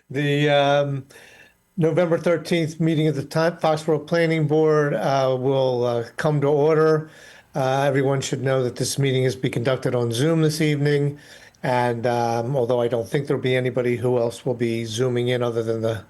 The November 13th meeting of the Foxborough Planning Board will come to order. Everyone should know that this meeting is being conducted on Zoom this evening. And although I don't think there'll be anybody who else will be Zooming in other than the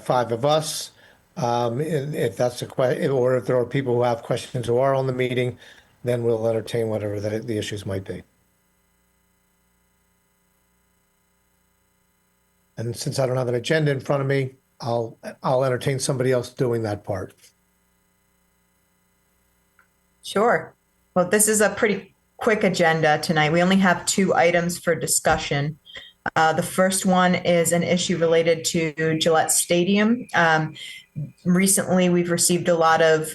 five of us, if that's a question, or if there are people who have questions who are on the meeting, then we'll entertain whatever the issues might be. And since I don't have an agenda in front of me, I'll entertain somebody else doing that part. Sure. Well, this is a pretty quick agenda tonight. We only have 2 items for discussion. The first one is an issue related to Gillette Stadium. Recently, we've received a lot of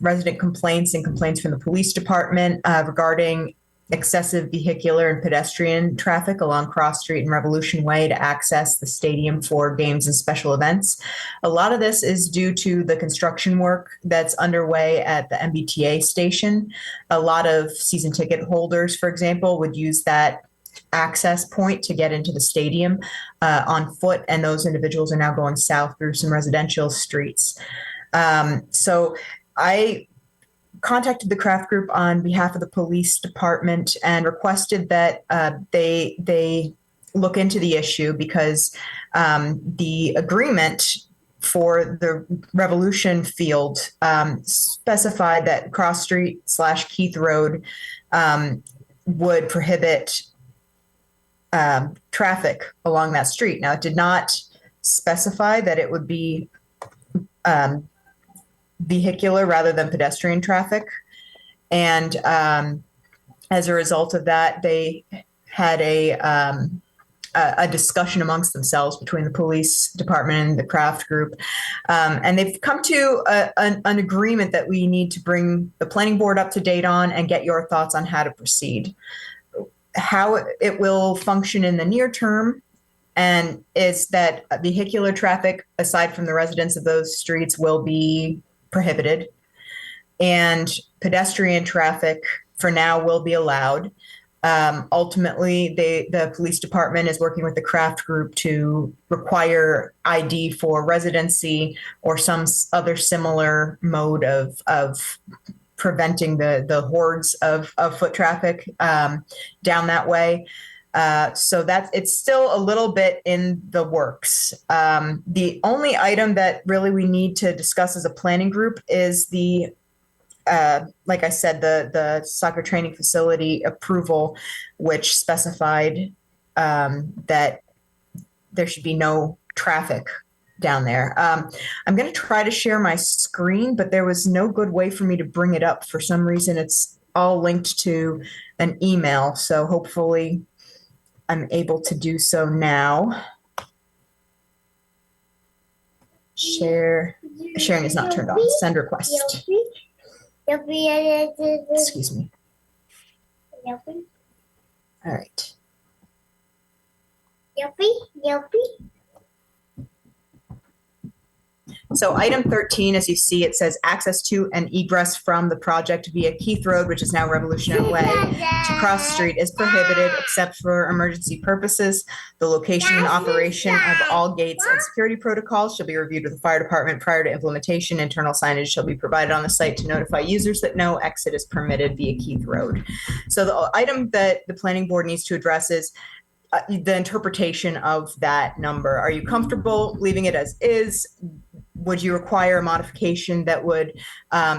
resident complaints and complaints from the police department regarding excessive vehicular and pedestrian traffic along Cross Street and Revolution Way to access the stadium for games and special events. A lot of this is due to the construction work that's underway at the MBTA station. A lot of season ticket holders, for example, would use that access point to get into the stadium on foot, and those individuals are now going south through some residential streets. So I contacted the craft group on behalf of the police department and requested that they look into the issue because the agreement for the Revolution Field specified that Cross Street / Keith Road would prohibit traffic along that street. Now, it did not specify that it would be vehicular rather than pedestrian traffic. And as a result of that, they had a discussion amongst themselves between the police department and the craft group. And they've come to an agreement that we need to bring the planning board up to date on and get your thoughts on how to proceed. How it will function in the near term and is that vehicular traffic, aside from the residents of those streets, will be prohibited, and pedestrian traffic for now will be allowed. Ultimately, the police department is working with the craft group to require ID for residency or some other similar mode of preventing the hordes of foot traffic down that way. So it's still a little bit in the works. The only item that really we need to discuss as a planning group is like I said, the soccer training facility approval, which specified that there should be no traffic down there. I'm going to try to share my screen, but there was no good way for me to bring it up. For some reason, it's all linked to an email. So hopefully I'm able to do so now. Sharing is not turned on. Send request. Excuse me. All right. So item 13, as you see, it says access to and egress from the project via Keith Road, which is now Revolutionary Way, to Cross Street is prohibited except for emergency purposes. The location and operation of all gates and security protocols shall be reviewed with the fire department prior to implementation. Internal signage shall be provided on the site to notify users that no exit is permitted via Keith Road. So the item that the planning board needs to address is the interpretation of that number. Are you comfortable leaving it as is? Would you require a modification that would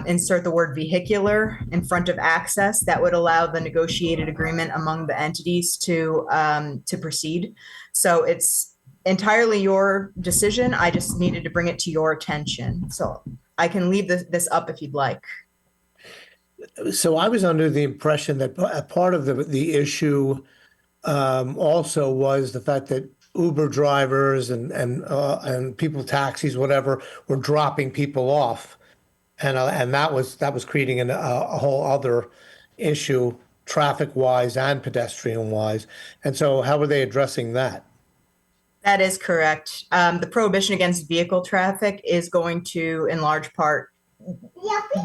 insert the word vehicular in front of access that would allow the negotiated agreement among the entities to proceed? So it's entirely your decision. I just needed to bring it to your attention. So I can leave this up if you'd like. So I was under the impression that part of the issue also was the fact that Uber drivers and people taxis, whatever, were dropping people off, and that was creating a whole other issue, traffic wise and pedestrian wise. And so, how are they addressing that? That is correct. The prohibition against vehicle traffic is going to, in large part,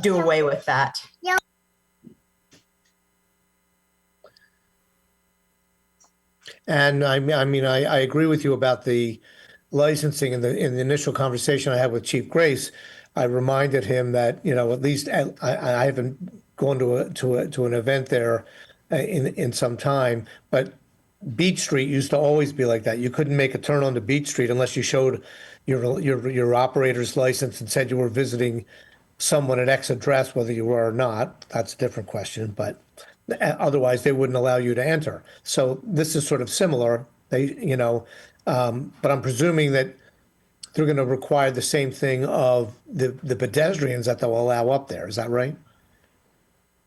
do away with that. And I agree with you about the licensing. In the initial conversation I had with Chief Grace, I reminded him that, at least I haven't gone to an event there in some time, but Beach Street used to always be like that. You couldn't make a turn onto Beach Street unless you showed your operator's license and said you were visiting someone at X address, whether you were or not. That's a different question, but otherwise they wouldn't allow you to enter. So this is sort of similar. But I'm presuming that they're going to require the same thing of the pedestrians that they'll allow up there. Is that right?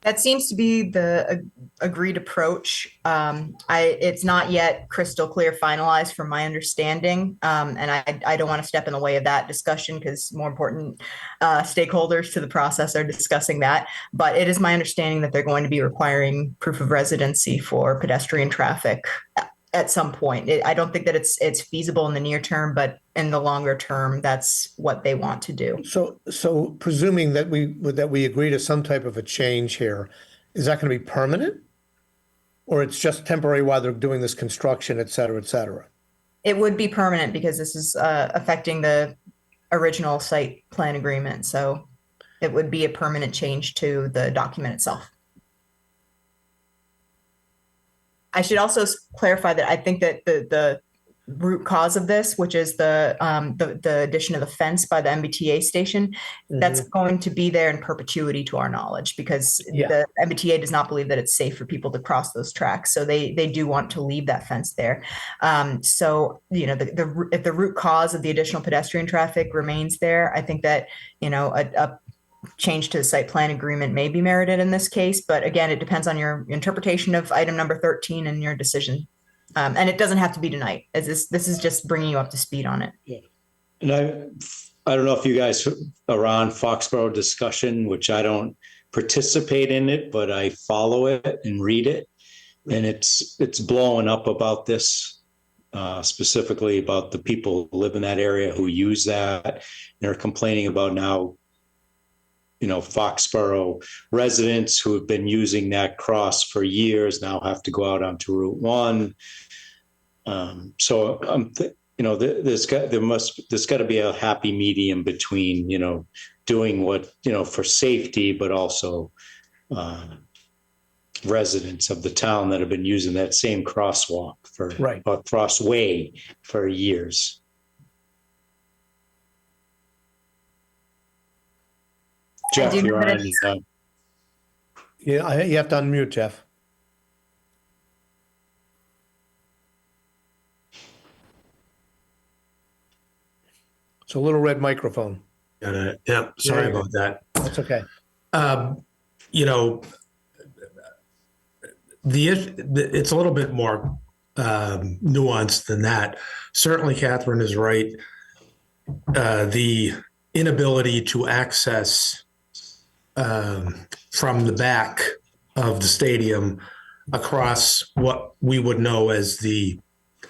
That seems to be the agreed approach. It's not yet crystal clear finalized from my understanding. And I don't want to step in the way of that discussion because more important stakeholders to the process are discussing that. But it is my understanding that they're going to be requiring proof of residency for pedestrian traffic at some point. I don't think that it's feasible in the near term, but in the longer term, that's what they want to do. So presuming that we agree to some type of a change here, is that going to be permanent? Or it's just temporary while they're doing this construction, et cetera, et cetera? It would be permanent because this is affecting the original site plan agreement. So it would be a permanent change to the document itself. I should also clarify that I think that the root cause of this, which is the addition of the fence by the MBTA station, that's going to be there in perpetuity to our knowledge, because the MBTA does not believe that it's safe for people to cross those tracks. So they do want to leave that fence there. So, if the root cause of the additional pedestrian traffic remains there, I think that, a change to the site plan agreement may be merited in this case. But again, it depends on your interpretation of item number 13 and your decision. And it doesn't have to be tonight, as this is just bringing you up to speed on it. Yeah. And I don't know if you guys are on Foxborough discussion, which I don't participate in it, but I follow it and read it. And it's blowing up about this, specifically about the people who live in that area who use that. They're complaining about now, Foxborough residents who have been using that cross for years now have to go out onto Route 1. So there's got to be a happy medium between, doing what, for safety, but also residents of the town that have been using that same crosswalk crossway for years. Jeff, you're on. Yeah, you have to unmute, Jeff. It's a little red microphone. Got it. Yeah, sorry about that. That's okay. It's a little bit more nuanced than that. Certainly, Catherine is right. The inability to access from the back of the stadium across what we would know as the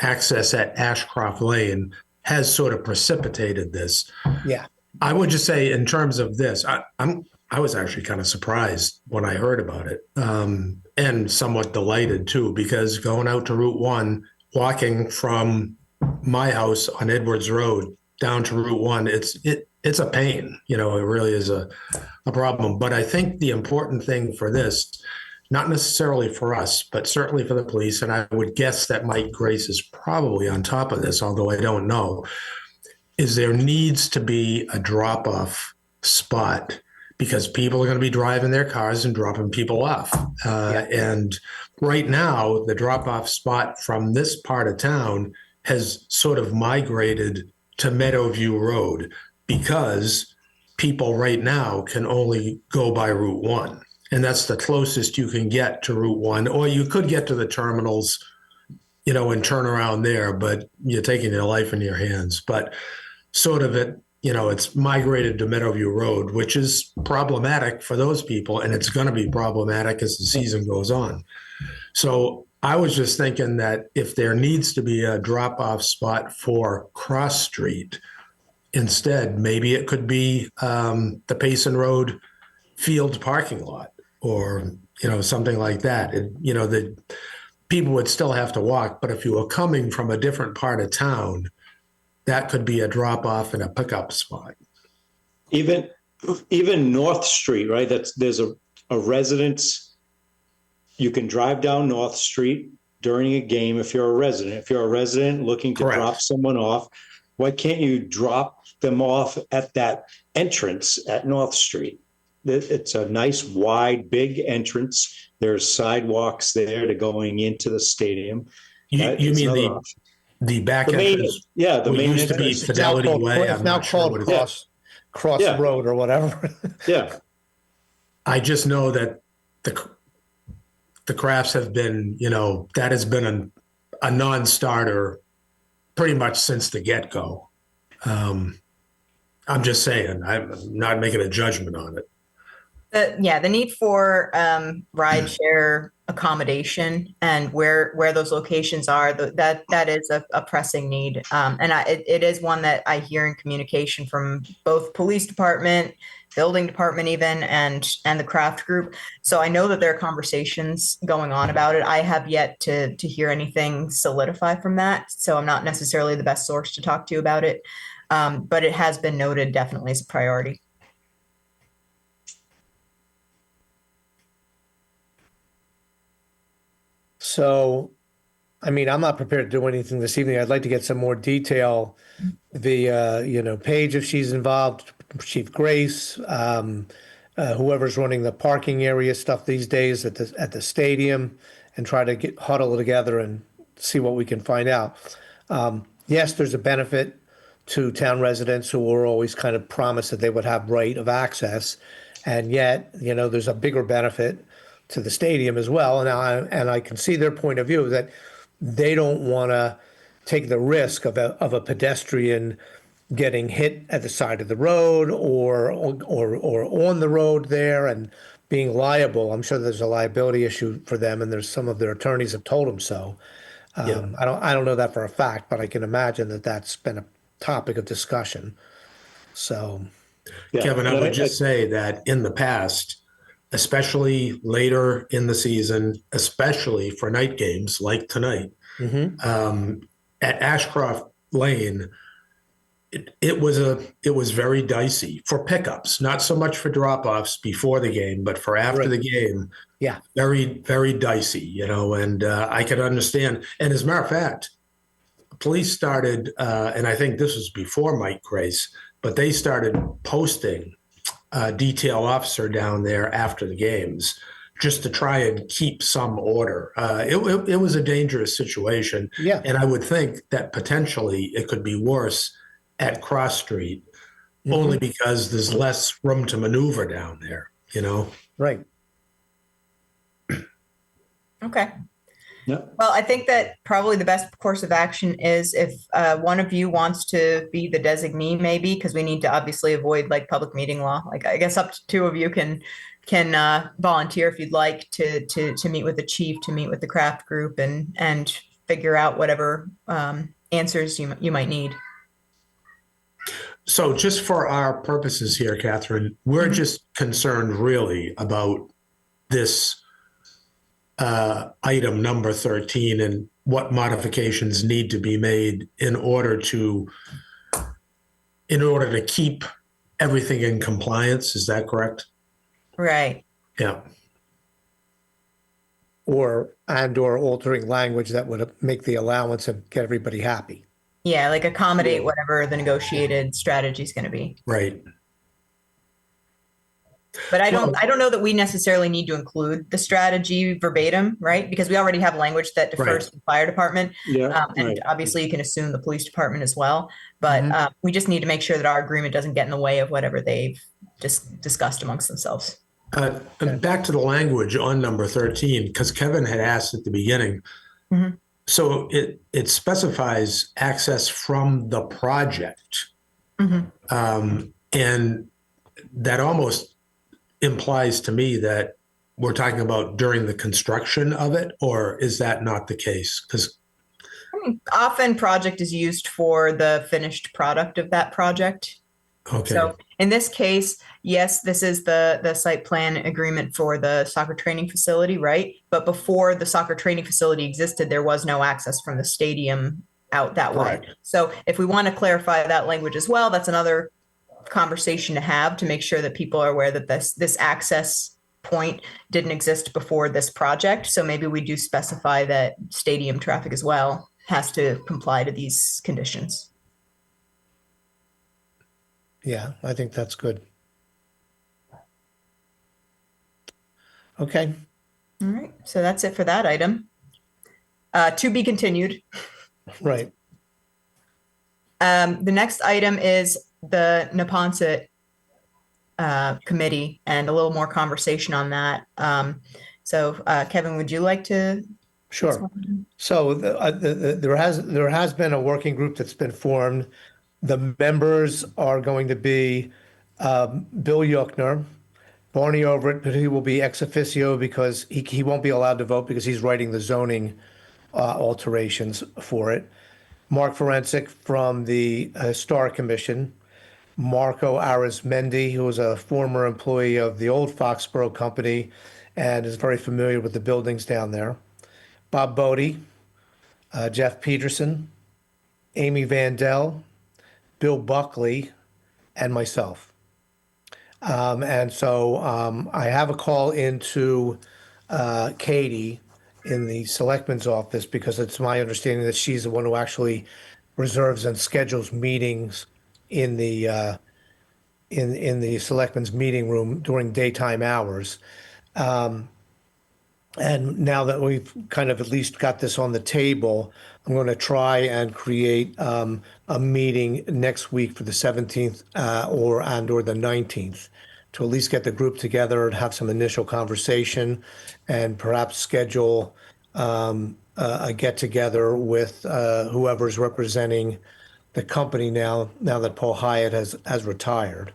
access at Ashcroft Lane has sort of precipitated this. Yeah. I would just say in terms of this, I was actually kind of surprised when I heard about it, and somewhat delighted too, because going out to Route 1, walking from my house on Edwards Road down to Route 1, it's a pain. It really is a problem. But I think the important thing for this, not necessarily for us, but certainly for the police, and I would guess that Mike Grace is probably on top of this, although I don't know, is there needs to be a drop-off spot, because people are going to be driving their cars and dropping people off. And right now, the drop-off spot from this part of town has sort of migrated to Meadowview Road, because people right now can only go by Route 1. And that's the closest you can get to Route 1. Or you could get to the terminals, and turn around there, but you're taking your life in your hands. But sort of it's migrated to Meadowview Road, which is problematic for those people. And it's going to be problematic as the season goes on. So I was just thinking that if there needs to be a drop-off spot for Cross Street, instead, maybe it could be the Payson Road field parking lot, or something like that. people would still have to walk, but if you were coming from a different part of town, that could be a drop off and a pickup spot. Even North Street, right? There's a residence. You can drive down North Street during a game if you're a resident. If you're a resident looking to Correct. drop someone off, why can't you drop them off at that entrance at North Street? It's a nice, wide, big entrance. There's sidewalks there to going into the stadium. You mean the back entrance? The what main used to be entrance. Fidelity Way. It's I'm now not sure called what it is. Cross Yeah. Road or whatever. Yeah. I just know that the crafts have been, that has been a non-starter pretty much since the get-go. I'm just saying, I'm not making a judgment on it. The need for rideshare accommodation and where those locations are, that is a pressing need. And it is one that I hear in communication from both police department, building department even, and the craft group. So I know that there are conversations going on about it. I have yet to hear anything solidify from that. So I'm not necessarily the best source to talk to about it. But it has been noted definitely as a priority. So, I mean, I'm not prepared to do anything this evening. I'd like to get some more detail. The, Paige, if she's involved, Chief Grace, whoever's running the parking area stuff these days at the stadium, and try to huddle together and see what we can find out. Yes, there's a benefit to town residents who were always kind of promised that they would have right of access. And yet, there's a bigger benefit to the stadium as well. And I can see their point of view that they don't want to take the risk of a pedestrian getting hit at the side of the road or on the road there and being liable. I'm sure there's a liability issue for them, and there's some of their attorneys have told them so. I don't know that for a fact, but I can imagine that that's been a topic of discussion. So, Yeah. Kevin, I would just say that in the past, especially later in the season, especially for night games like tonight, at Ashcroft Lane, it was very dicey for pickups, not so much for drop-offs before the game, but for after the game. yeah. Very, very dicey, and I can understand. And as a matter of fact, police started, and I think this was before Mike Grace, but they started posting a detail officer down there after the games just to try and keep some order. It was a dangerous situation. Yeah. And I would think that potentially it could be worse at Cross Street, only because there's less room to maneuver down there, Right. Okay. Yeah. Well, I think that probably the best course of action is if one of you wants to be the designee, maybe, because we need to obviously avoid like public meeting law. Like I guess up to two of you can volunteer if you'd like to meet with the chief, to meet with the craft group, and figure out whatever answers you might need. So just for our purposes here, Catherine, we're just concerned really about this item number 13 and what modifications need to be made in order to keep everything in compliance. Is that correct? Right. Yeah. Or altering language that would make the allowance and get everybody happy. Yeah, like accommodate whatever the negotiated strategy is going to be. Right. But I don't know that we necessarily need to include the strategy verbatim, right? Because we already have language that defers to the fire department. Yeah. And obviously you can assume the police department as well. But we just need to make sure that our agreement doesn't get in the way of whatever they've just discussed amongst themselves. And back to the language on number 13, because Kevin had asked at the beginning. So it specifies access from the project. And that almost implies to me that we're talking about during the construction of it, or is that not the case? Because often project is used for the finished product of that project. Okay. So in this case, yes, this is the site plan agreement for the soccer training facility, right? But before the soccer training facility existed, there was no access from the stadium out that wide. Correct. So if we want to clarify that language as well, that's another conversation to have to make sure that people are aware that this access point didn't exist before this project. So maybe we do specify that stadium traffic as well has to comply to these conditions. Yeah, I think that's good. Okay, All right. So that's it for that item. To be continued. right. The next item is the Neponset committee and a little more conversation on that. Kevin, would you like to? Sure. So there has been a working group that's been formed. The members are going to be Bill Yuckner, Barney Overett, but he will be ex officio because he won't be allowed to vote because he's writing the zoning alterations for it. Mark Forensic from the Historic Commission, Marco Arizmendi, who was a former employee of the old Foxborough company and is very familiar with the buildings down there, Bob Bodie, Jeff Peterson, Amy Vandell, Bill Buckley, and myself. And so I have a call into Katie in the selectman's office because it's my understanding that she's the one who actually reserves and schedules meetings in the selectman's meeting room during daytime hours. And now that we've kind of at least got this on the table, I'm going to try and create a meeting next week for the 17th or the 19th to at least get the group together and have some initial conversation and perhaps schedule a get together with whoever's representing the company now that Paul Hyatt has retired.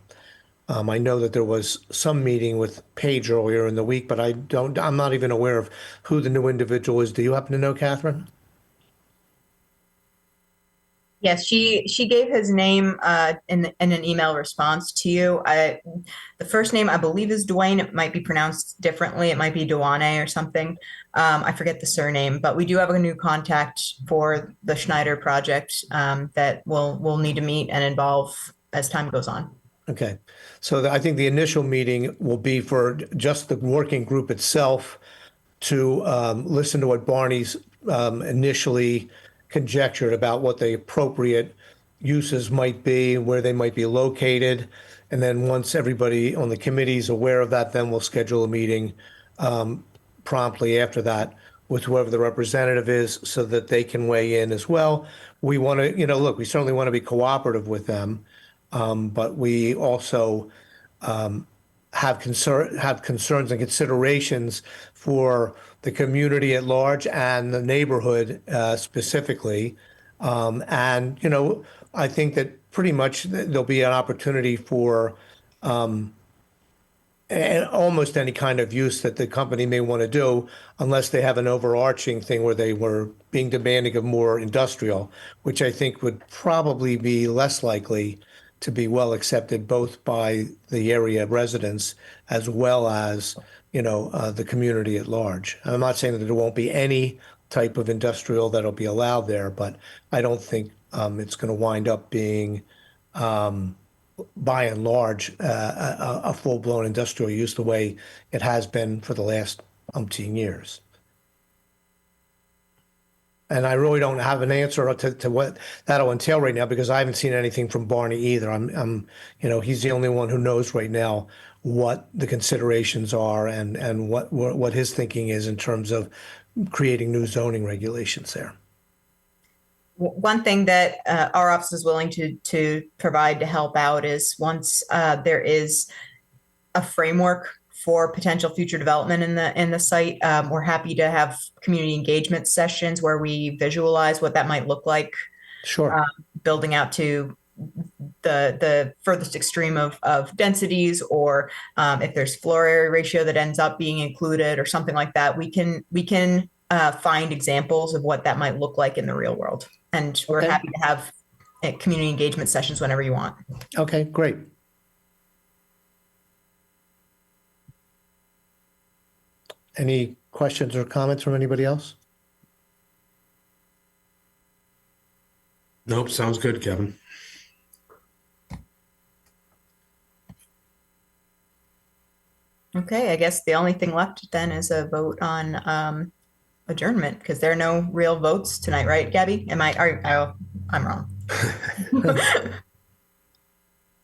I know that there was some meeting with Paige earlier in the week, but I'm not even aware of who the new individual is. Do you happen to know, Catherine? Yes, she gave his name in an email response to you. The first name I believe is Dwayne. It might be pronounced differently. It might be Duane or something. I forget the surname, but we do have a new contact for the Schneider project that we'll need to meet and involve as time goes on. Okay. So I think the initial meeting will be for just the working group itself to listen to what Barney's initially conjectured about what the appropriate uses might be, where they might be located. And then once everybody on the committee is aware of that, then we'll schedule a meeting promptly after that with whoever the representative is so that they can weigh in as well. We want to, look, we certainly want to be cooperative with them, but we also have concerns and considerations for the community at large and the neighborhood specifically. And, I think that pretty much there'll be an opportunity for almost any kind of use that the company may want to do, unless they have an overarching thing where they were being demanding of more industrial, which I think would probably be less likely to be well accepted both by the area residents as well as, the community at large. I'm not saying that there won't be any type of industrial that'll be allowed there, but I don't think it's going to wind up being, by and large, a full-blown industrial use the way it has been for the last umpteen years. And I really don't have an answer to what that'll entail right now because I haven't seen anything from Barney either. He's the only one who knows right now what the considerations are and what his thinking is in terms of creating new zoning regulations there. One thing that our office is willing to provide to help out is once there is a framework for potential future development in the site, we're happy to have community engagement sessions where we visualize what that might look like. Sure. Building out to the furthest extreme of densities, or if there's floor area ratio that ends up being included or something like that, we can find examples of what that might look like in the real world. And we're happy to have community engagement sessions whenever you want. Okay, great. Any questions or comments from anybody else? Nope, sounds good, Kevin. Okay, I guess the only thing left then is a vote on adjournment because there are no real votes tonight, right, Gabby? I'm wrong.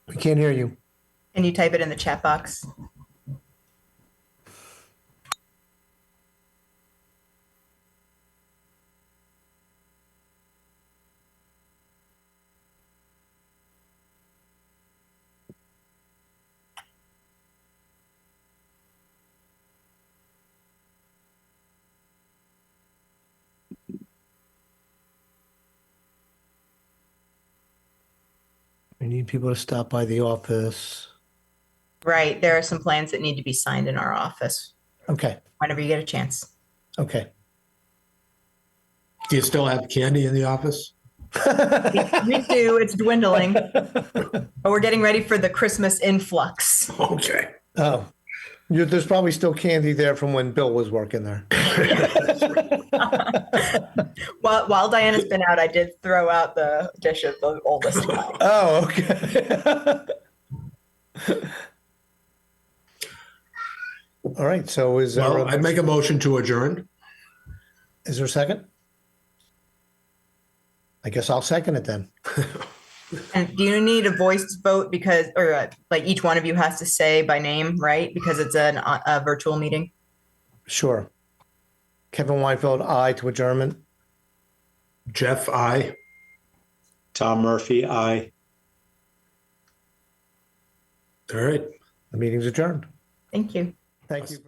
We can't hear you. Can you type it in the chat box? We need people to stop by the office. Right, there are some plans that need to be signed in our office Okay, whenever you get a chance. okay. Do you still have candy in the office? We do, it's dwindling, but we're getting ready for the Christmas influx. Okay. Oh, there's probably still candy there from when Bill was working there. While Diana's been out, I did throw out the dish of the oldest one. Oh, okay. All right, so is there, Well, I'd make a motion to adjourn. is there a second? I guess I'll second it then. And do you need a voice vote because, or like each one of you has to say by name, right? Because it's a virtual meeting. Sure. Kevin Weinfeld, aye to adjournment. Jeff, I. Tom Murphy, aye. All right. The meeting's adjourned. Thank you. Thank you.